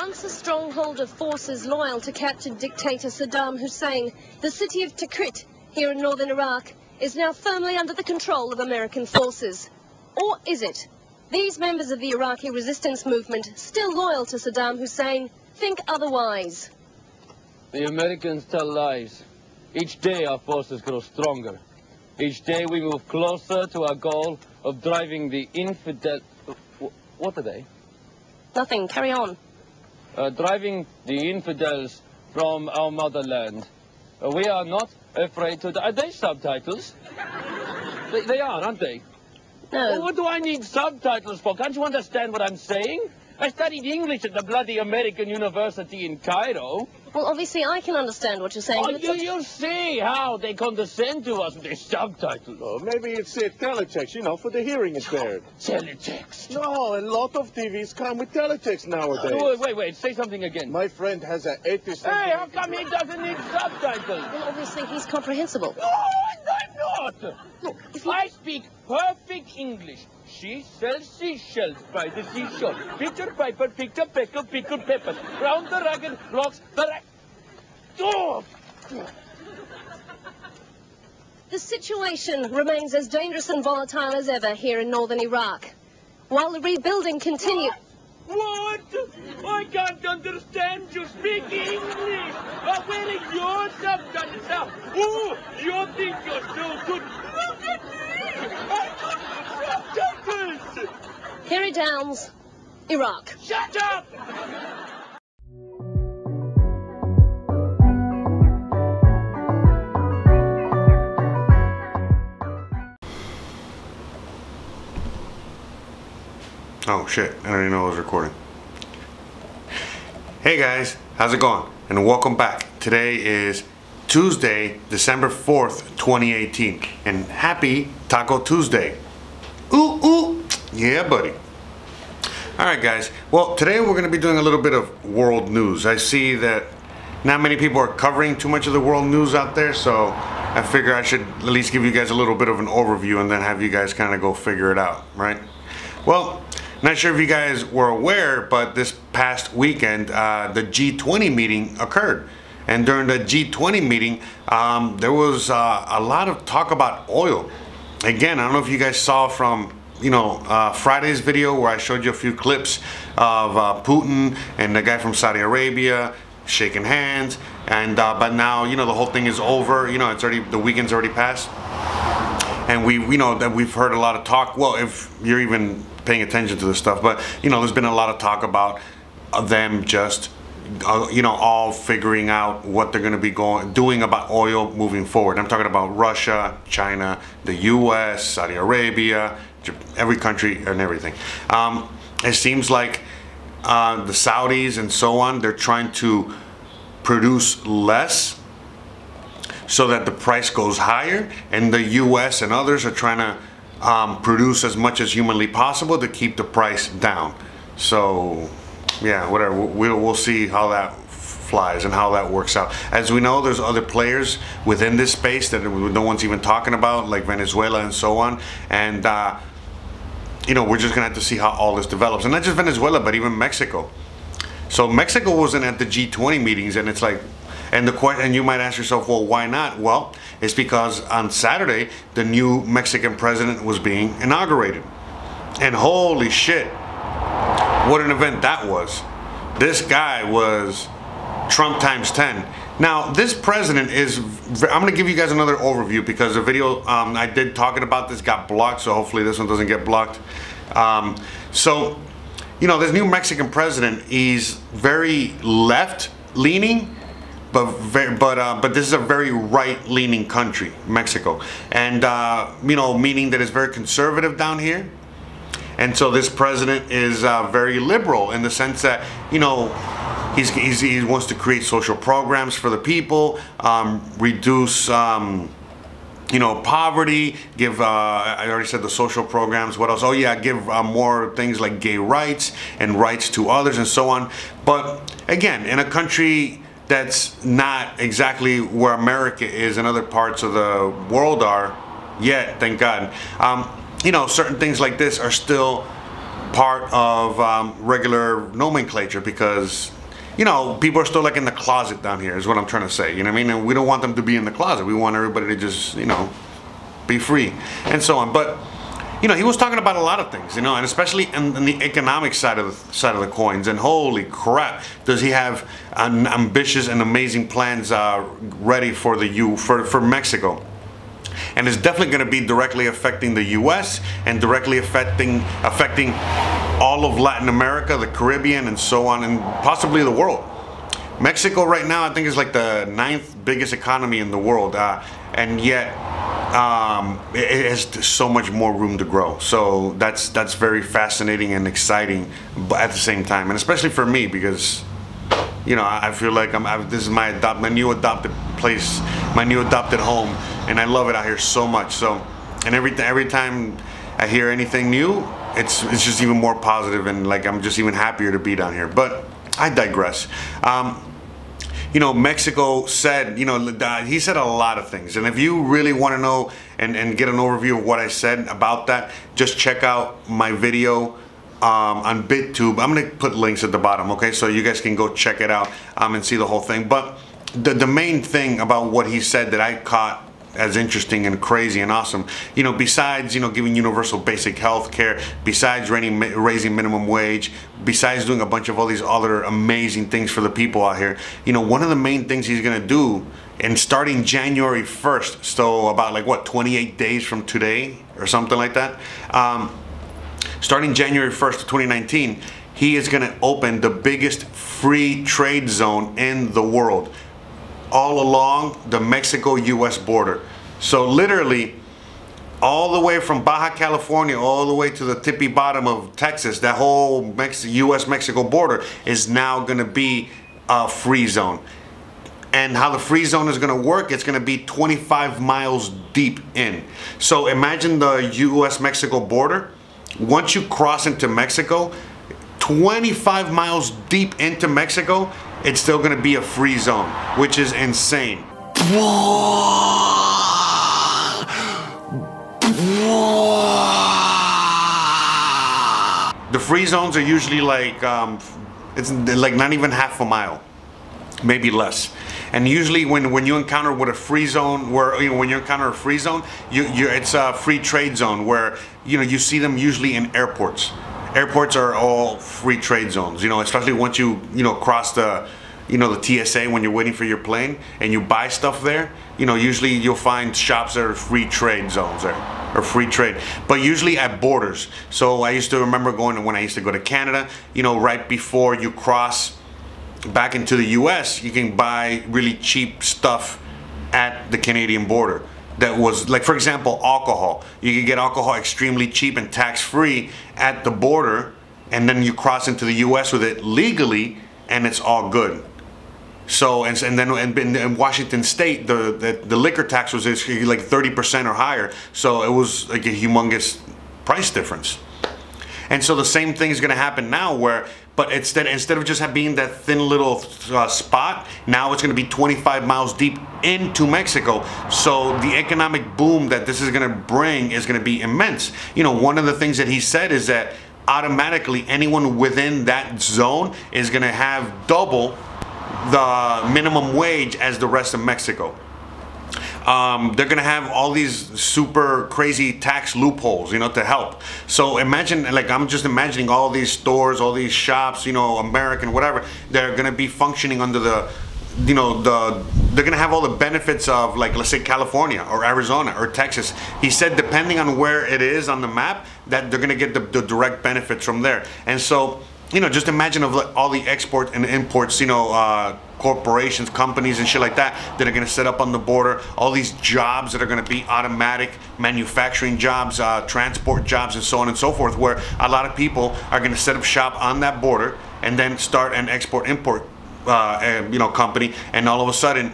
Once a stronghold of forces loyal to captured dictator Saddam Hussein, the city of Tikrit, here in northern Iraq, is now firmly under the control of American forces. Or is it? These members of the Iraqi resistance movement, still loyal to Saddam Hussein, think otherwise. The Americans tell lies. Each day our forces grow stronger. Each day we move closer to our goal of driving the infidel... What are they? Nothing. Carry on. Driving the infidels from our motherland. We are not afraid to... Are they subtitles? They are, aren't they? No. Well, what do I need subtitles for? Can't you understand what I'm saying? I studied English at the bloody American University in Cairo. Well, obviously I can understand what you're saying. Oh, you see how they condescend to us with their subtitles. Oh, maybe it's teletext, you know, for the hearing impaired. Teletext? No, a lot of TVs come with teletext nowadays. Wait, say something again. My friend has an 80... Hey, how come he doesn't need subtitles? Well, obviously he's comprehensible. No, I'm not. Look, if you... I speak perfect English. She sells seashells by the seashore. Pitcher piper, picker pecker, pickled peppers. Round the rugged rocks, Oh! The situation remains as dangerous and volatile as ever here in northern Iraq. While the rebuilding continues... What? I can't understand you speak English. Where are your subtitles now? Oh, you think you're so good. Look at me. I don't have subtitles. Harry Downs, Iraq. Shut up! Oh shit, I didn't even know I was recording. Hey guys, how's it going? And welcome back. Today is Tuesday, December 4th, 2018. And happy Taco Tuesday. Ooh, ooh. Yeah, buddy. Alright guys, well today we're going to be doing a little bit of world news. I see that not many people are covering too much of the world news out there, so I figure I should at least give you guys a little bit of an overview and then have you guys kind of go figure it out, right? Well, not sure if you guys were aware, but this past weekend, the G20 meeting occurred. And during the G20 meeting, there was a lot of talk about oil. Again, I don't know if you guys saw from, Friday's video where I showed you a few clips of Putin and the guy from Saudi Arabia shaking hands. And but now, the whole thing is over. It's already, the weekend's already passed. And we've heard a lot of talk. Well, if you're even paying attention to this stuff, but there's been a lot of talk about them just all figuring out what they're going to be doing about oil moving forward. I'm talking about Russia, China, the US, Saudi Arabia, every country and everything. It seems like the Saudis and so on, they're trying to produce less so that the price goes higher, and the US and others are trying to produce as much as humanly possible to keep the price down. So yeah, whatever, we'll see how that flies and how that works out. As we know, there's other players within this space that no one's even talking about, like Venezuela and so on, and we're just gonna have to see how all this develops. And not just Venezuela, but even Mexico. So Mexico wasn't at the G20 meetings, and it's like, and you might ask yourself, well, why not? Well, it's because on Saturday, the new Mexican president was being inaugurated. And holy shit, what an event that was. This guy was Trump times 10. Now, this president is, I'm going to give you guys another overview because the video I did talking about this got blocked, so hopefully this one doesn't get blocked. So, this new Mexican president, he's very left-leaning, but this is a very right-leaning country, Mexico, and meaning that it's very conservative down here. And so this president is very liberal in the sense that he wants to create social programs for the people, reduce poverty, give I already said the social programs. What else? Oh yeah, give more things like gay rights and rights to others and so on. But again, in a country that's not exactly where America is and other parts of the world are yet, thank God. Certain things like this are still part of regular nomenclature, because you know, people are still like in the closet down here is what I'm trying to say, you know what I mean? And we don't want them to be in the closet. We want everybody to just, you know, be free and so on. But you know, he was talking about a lot of things, you know, and especially in the economic side of the coins. And holy crap, does he have ambitious and amazing plans ready for for Mexico. And it's definitely going to be directly affecting the U.S. and directly affecting all of Latin America, the Caribbean, and so on, and possibly the world. Mexico right now, I think, is like the 9th biggest economy in the world, and yet it has so much more room to grow. So that's very fascinating and exciting, but at the same time, and especially for me, because you know, I feel like this is my new adopted place, my new adopted home, and I love it out here so much. So, and every time I hear anything new, it's just even more positive, and like I'm just even happier to be down here. But I digress. You know, Mexico said, you know, he said a lot of things, and if you really want to know and get an overview of what I said about that, just check out my video on Bit.tube. I'm gonna put links at the bottom, okay, so you guys can go check it out and see the whole thing. But the main thing about what he said that I caught as interesting and crazy and awesome, you know, besides, you know, giving universal basic health care, besides raising minimum wage, besides doing a bunch of all these other amazing things for the people out here, you know, one of the main things he's gonna do, and starting January 1st, so about like what, 28 days from today or something like that, starting January 1st of 2019, he is going to open the biggest free trade zone in the world, all along the Mexico-US border. So literally, all the way from Baja California, all the way to the tippy bottom of Texas, that whole US-Mexico border is now going to be a free zone. And how the free zone is going to work, it's going to be 25 miles deep in. So imagine the US-Mexico border. Once you cross into Mexico, 25 miles deep into Mexico, it's still going to be a free zone, which is insane. The free zones are usually like, it's like not even half a mile, maybe less. And usually when you encounter with a free zone, when you encounter a free zone, it's a free trade zone where, you know, you see them usually in airports. Airports are all free trade zones, you know, especially once you know, cross the, you know, the TSA when you're waiting for your plane and you buy stuff there, you know, usually you'll find shops that are free trade zones there, or free trade, but usually at borders. So I used to remember when I used to go to Canada, you know, right before you cross back into the US, you can buy really cheap stuff at the Canadian border. That was like, for example, alcohol. You can get alcohol extremely cheap and tax-free at the border, and then you cross into the US with it legally, and it's all good. So, and then in Washington State, the liquor tax was like 30% or higher. So it was like a humongous price difference. And so the same thing is going to happen now, but instead of just being that thin little spot, now it's going to be 25 miles deep into Mexico. So the economic boom that this is going to bring is going to be immense. You know, one of the things that he said is that automatically anyone within that zone is going to have double the minimum wage as the rest of Mexico. They're gonna have all these super crazy tax loopholes, you know, to help. So imagine, like, I'm just imagining all these stores, all these shops, you know, American, whatever, they're gonna be functioning under the, you know, they're gonna have all the benefits of, like, let's say California or Arizona or Texas. He said depending on where it is on the map, that they're gonna get the direct benefits from there. And so, you know, just imagine of all the export and imports, you know, corporations, companies and shit like that that are going to set up on the border, all these jobs that are going to be automatic manufacturing jobs, transport jobs, and so on and so forth, where a lot of people are going to set up shop on that border and then start an export-import you know, company, and all of a sudden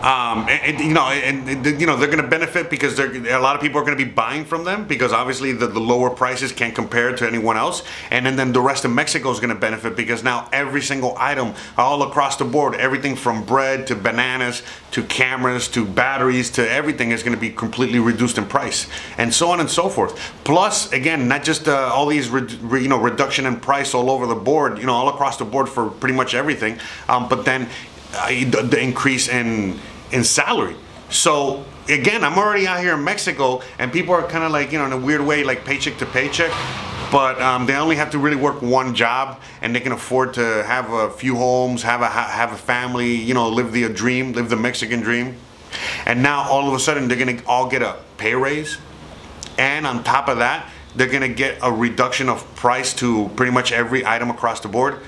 they're going to benefit because a lot of people are going to be buying from them because obviously the lower prices can't compare to anyone else, and then the rest of Mexico is going to benefit because now every single item all across the board, everything from bread to bananas to cameras to batteries to everything is going to be completely reduced in price, and so on and so forth. Plus, again, not just all these reduction in price all over the board, all across the board for pretty much everything, but then the increase in salary. So again, I'm already out here in Mexico, and people are kind of like, in a weird way, like paycheck to paycheck, but they only have to really work one job, and they can afford to have a few homes, have a family, live the dream, live the Mexican dream. And now all of a sudden they're gonna all get a pay raise, and on top of that, they're gonna get a reduction of price to pretty much every item across the board.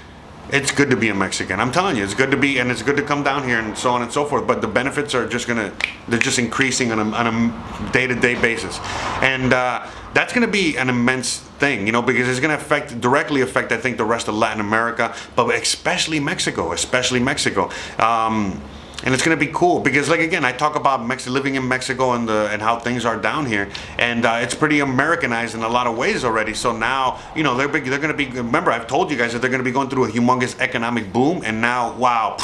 It's good to be a Mexican. I'm telling you, it's good to be, and it's good to come down here and so on and so forth. But the benefits are they're just increasing on a day-to-day basis. And that's going to be an immense thing, because it's going to directly affect, I think, the rest of Latin America, but especially Mexico. And it's going to be cool because, like, again, I talk about living in Mexico and how things are down here, and it's pretty Americanized in a lot of ways already. So now, they're going to be. Remember, I've told you guys that they're going to be going through a humongous economic boom, and now, wow,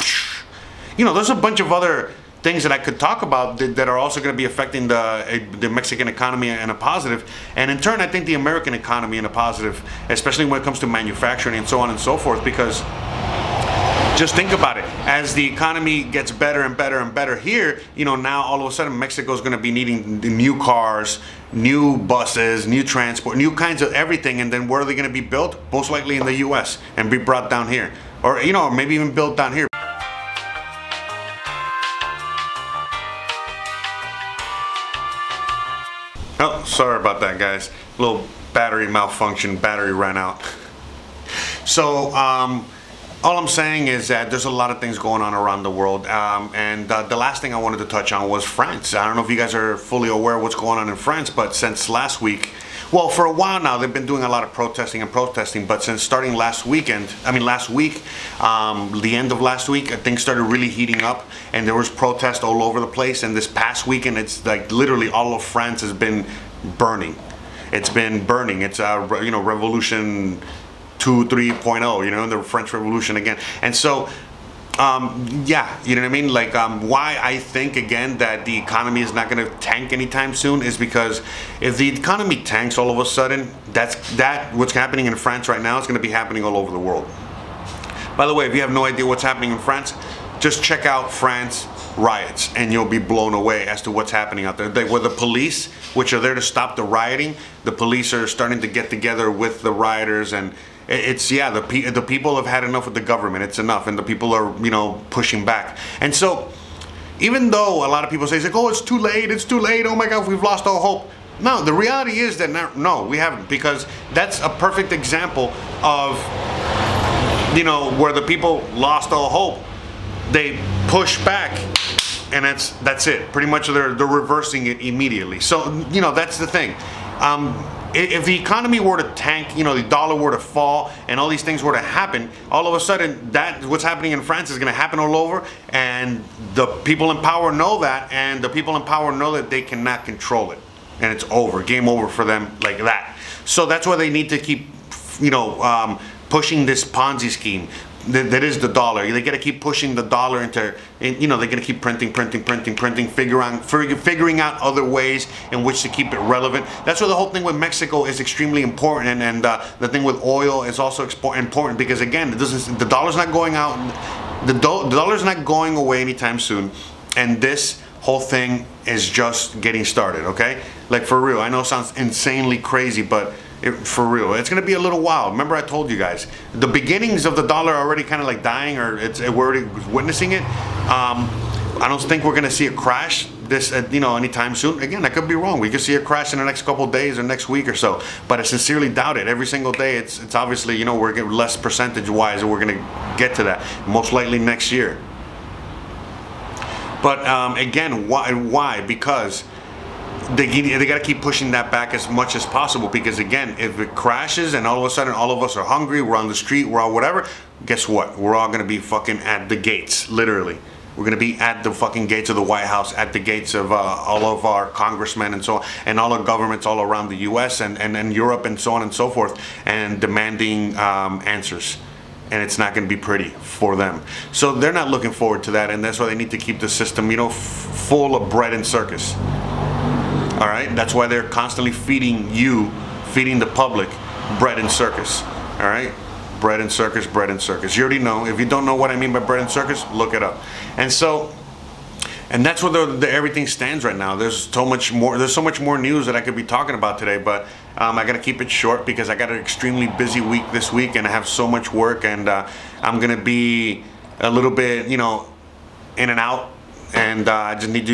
there's a bunch of other things that I could talk about that are also going to be affecting the Mexican economy in a positive, and in turn, I think the American economy in a positive, especially when it comes to manufacturing and so on and so forth, because. Just think about it. As the economy gets better and better and better here, now all of a sudden Mexico is going to be needing new cars, new buses, new transport, new kinds of everything. And then where are they going to be built? Most likely in the U.S. and be brought down here, or maybe even built down here. Oh, sorry about that, guys. Little battery malfunction. Battery ran out. So, all I'm saying is that there's a lot of things going on around the world, and the last thing I wanted to touch on was France. I don't know if you guys are fully aware of what's going on in France, but since last week, well, for a while now, they've been doing a lot of protesting, but since starting last week, the end of last week, things started really heating up, and there was protests all over the place, and this past weekend, it's like literally all of France has been burning. It's been burning. It's revolution 3.0, the French Revolution again. And so, yeah, you know what I mean? Like, why I think, again, that the economy is not going to tank anytime soon is because if the economy tanks all of a sudden, what's happening in France right now is going to be happening all over the world. By the way, if you have no idea what's happening in France, just check out France riots and you'll be blown away as to what's happening out there. Where the police, which are there to stop the rioting, the police are starting to get together with the rioters, and the people have had enough with the government. It's enough, and the people are pushing back. And so, even though a lot of people say, oh, it's too late, oh my God, we've lost all hope. No, the reality is that no, we haven't, because that's a perfect example of where the people lost all hope. They push back, and that's it. Pretty much they're reversing it immediately. So that's the thing. If the economy were to tank, the dollar were to fall, and all these things were to happen, all of a sudden, what's happening in France is going to happen all over, and the people in power know that, and the people in power know that they cannot control it, and it's over, game over for them like that. So that's why they need to keep, pushing this Ponzi scheme. That is the dollar. They got to keep pushing the dollar into, they're going to keep printing, figuring out other ways in which to keep it relevant. That's why the whole thing with Mexico is extremely important, and the thing with oil is also important because, again, the dollar's not going out, the dollar's not going away anytime soon, and this whole thing is just getting started. Okay, like, for real. I know it sounds insanely crazy, but for real, it's going to be a little while. Remember, I told you guys, the beginnings of the dollar are already kind of like dying, or we're already witnessing it. I don't think we're going to see a crash anytime soon. Again, I could be wrong. We could see a crash in the next couple of days or next week or so, but I sincerely doubt it. Every single day, it's obviously, we're getting less percentage-wise, and we're going to get to that most likely next year. But again, why? Because they got to keep pushing that back as much as possible, because, again, if it crashes and all of a sudden all of us are hungry, we're on the street, we're all whatever, guess what? We're all going to be fucking at the gates, literally. We're gonna be at the fucking gates of the White House, at the gates of all of our congressmen and so on, and all our governments all around the U.S. and Europe and so on and so forth, and demanding answers. And it's not going to be pretty for them. So they're not looking forward to that, and that's why they need to keep the system, you know, full of bread and circus. All right, that's why they're constantly feeding the public bread and circus. All right, bread and circus, bread and circus. You already know. If you don't know what I mean by bread and circus, look it up. And so, and that's where everything stands right now. There's so much more. There's so much more news that I could be talking about today, but I gotta keep it short because I got an extremely busy week this week, and I have so much work, and I'm gonna be a little bit, you know, in and out. And I need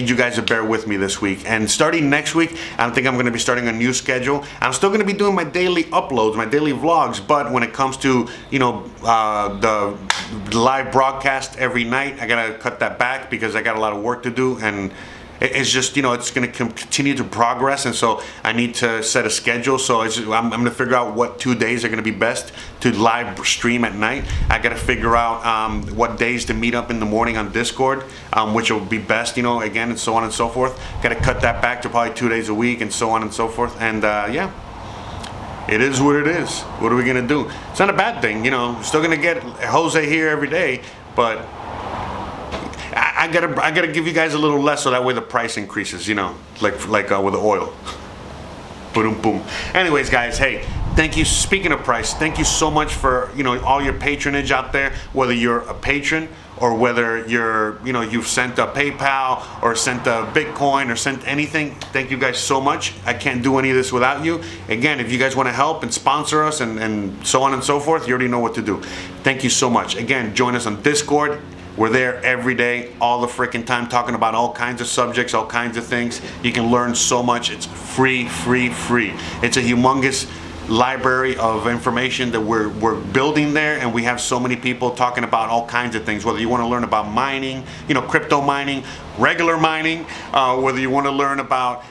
you guys to bear with me this week. And starting next week, I think I'm going to be starting a new schedule. I'm still going to be doing my daily uploads, my daily vlogs. But when it comes to, you know, the live broadcast every night, I got to cut that back because I got a lot of work to do. And it's just, you know, it's going to continue to progress, and so I need to set a schedule. So I'm going to figure out what 2 days are going to be best to live stream at night. I got to figure out what days to meet up in the morning on Discord, which will be best, you know, again, and so on and so forth. Got to cut that back to probably 2 days a week, and so on and so forth. And yeah, it is what it is. What are we going to do? It's not a bad thing, you know. Still going to get Jose here every day, but I gotta give you guys a little less so that way the price increases, you know, like with the oil. Boom, boom. Anyways, guys, hey, thank you. Speaking of price, thank you so much for, you know, all your patronage out there. Whether you're a patron or whether you're, you know, you've sent a PayPal or sent a Bitcoin or sent anything, thank you guys so much. I can't do any of this without you. Again, if you guys want to help and sponsor us and so on and so forth, you already know what to do. Thank you so much. Again, join us on Discord. We're there every day, all the freaking time, talking about all kinds of subjects, all kinds of things. You can learn so much. It's free, free, free. It's a humongous library of information that we're building there, and we have so many people talking about all kinds of things. Whether you want to learn about mining, you know, crypto mining, regular mining, whether you want to learn about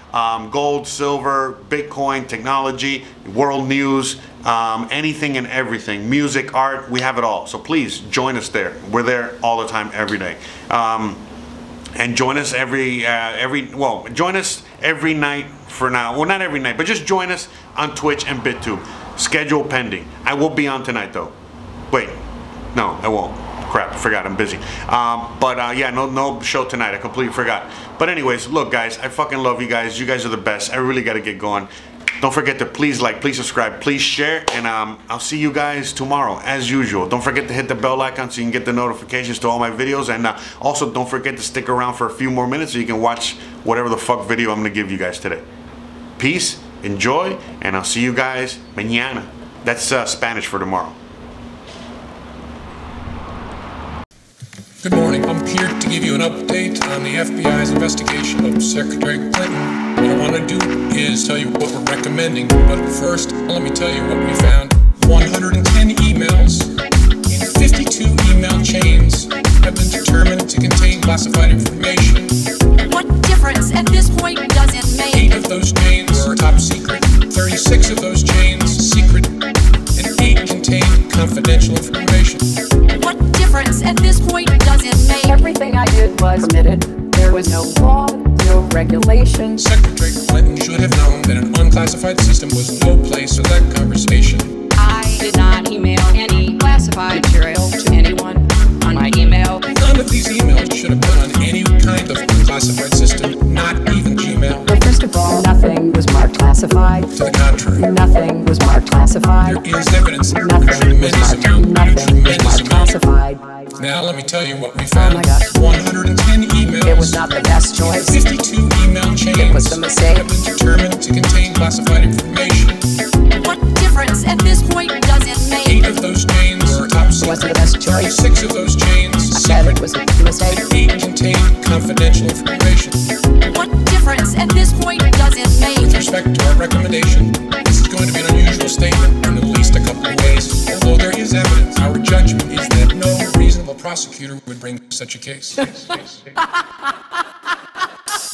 gold, silver, Bitcoin, technology, world news, anything and everything, music, art, we have it all. So please join us there. We're there all the time, every day. And join us join us every night for now. Well, not every night, but just join us on Twitch and Bit.tube. Schedule pending. I will be on tonight though. Wait, no, I won't. Crap, I forgot, I'm busy. Yeah, no show tonight. I completely forgot. But anyways, look guys, I fucking love you guys. You guys are the best. I really gotta get going. Don't forget to please like, please subscribe, please share, and I'll see you guys tomorrow as usual. Don't forget to hit the bell icon so you can get the notifications to all my videos, and also don't forget to stick around for a few more minutes so you can watch whatever the fuck video I'm gonna give you guys today. Peace, enjoy, and I'll see you guys mañana. That's Spanish for tomorrow. Good morning. I'm here to give you an update on the FBI's investigation of Secretary Clinton. What I want to do is tell you what we're recommending, but first, let me tell you what we found. 110 emails in 52 email chains have been determined to contain classified information. What difference at this point does it make? 8 of those chains were top secret, 36 of those chains secret, and 8 contained confidential information. What difference at this point does it make? Everything I did was permitted. There was no law, no regulation. Secretary Clinton should have known that an unclassified system was no place for that conversation. I did not email any classified material to anyone on my email. None of these emails should have been on any kind of unclassified system, not even Gmail. But first of all, nothing was marked classified. To the contrary, Nothing was marked classified. there is evidence of Nothing was marked classified. Now let me tell you what we found. Oh my God. 110 emails. It was not the best choice. 52 email chains It was a mistake. have been determined to contain classified information. What difference at this point does it make? 8 of those chains were top It wasn't secret. the best choice. 36 of those chains I said it secret. was a mistake. And 8 contained confidential information. What difference at this point does it With make? respect to our recommendation, this is going to be an unusual statement in at least a couple of ways. Although there is evidence, our judgment is that no reasonable prosecutor would bring such a case.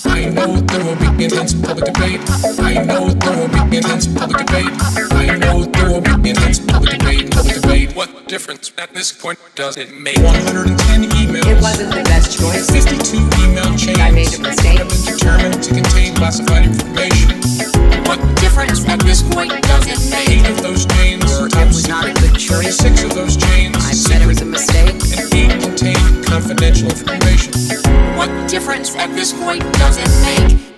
I know there will be intense public debate. I know there will be intense public debate. I know there will be intense public debate. What difference at this point does it make? 110 emails. It wasn't the best choice. 52 email chains. I made a mistake. Have been determined to contain classified information. What difference at this point does it make? 8 of those chains were top It was not a good choice. 6 of those chains I said it was a mistake. and 8 contained confidential information. What difference at this point does it make?